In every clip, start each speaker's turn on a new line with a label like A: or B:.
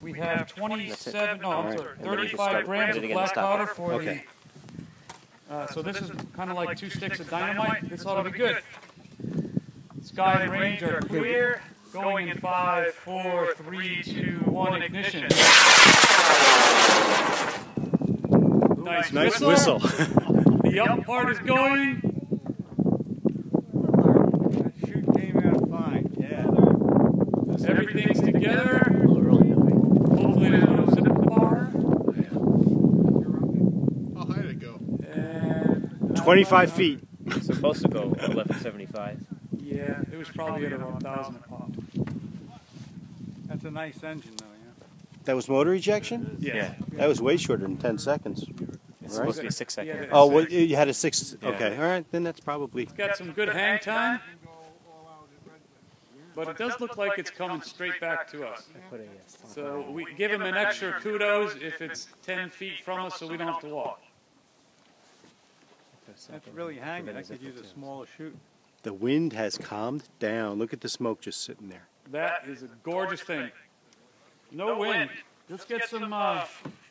A: We have 27, no, I'm sorry, 35 grams of black powder for the, so this is kind of like 2 sticks of dynamite. This ought to be good. Sky and range are clear. Going in 5, 4, 3, 2, 1, ignition.
B: Nice whistle.
A: The up part is going.
C: That chute came out fine, yeah.
A: Everything's together. Hopefully there's no zip bar.
C: How high did it go?
A: And
B: 25 feet.
D: It's supposed to go 1175.
A: Yeah, it was probably at around 1,000 a pop.
C: That's a nice engine though, yeah.
B: That was motor ejection?
D: Yeah.
B: That was way shorter than 10 seconds.
D: It's supposed to be a 6 second.
A: Yeah,
B: Oh, well, you had a 6.
D: Yeah.
B: Okay, all right, then that's probably.
A: It's got some good hang time, but it does look like it's coming straight back to us. So we give him an extra kudos if it's 10 feet from us so we don't have to walk.
C: That's really hanging. I could use a smaller chute.
B: The wind has calmed down. Look at the smoke just sitting there.
A: That is a gorgeous thing. No wind. Let's get some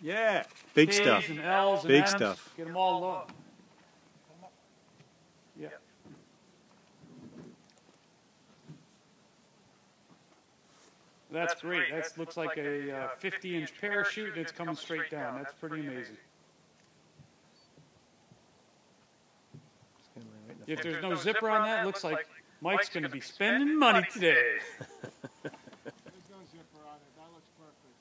C: Yeah.
B: Big
A: K's
B: stuff.
A: and L's and
B: Big
A: M's.
B: stuff.
A: Get them all low. Yeah. That's great. That looks like a 50-inch parachute, and it's coming straight down. That's pretty amazing. If there's no zipper on that, it looks like Mike's going to be spending money today.
C: There's no zipper on it. That looks perfect.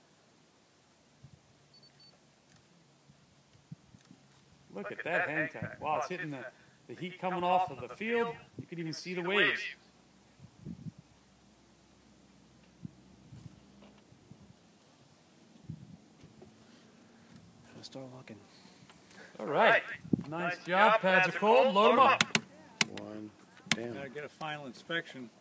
A: Look at that hang time. Wow, it's hitting the heat coming off of the field. You can even see the waves.
D: Start walking.
A: All right. Nice job. Pads are cold. Load them up.
B: One, down.
C: Gotta get a final inspection.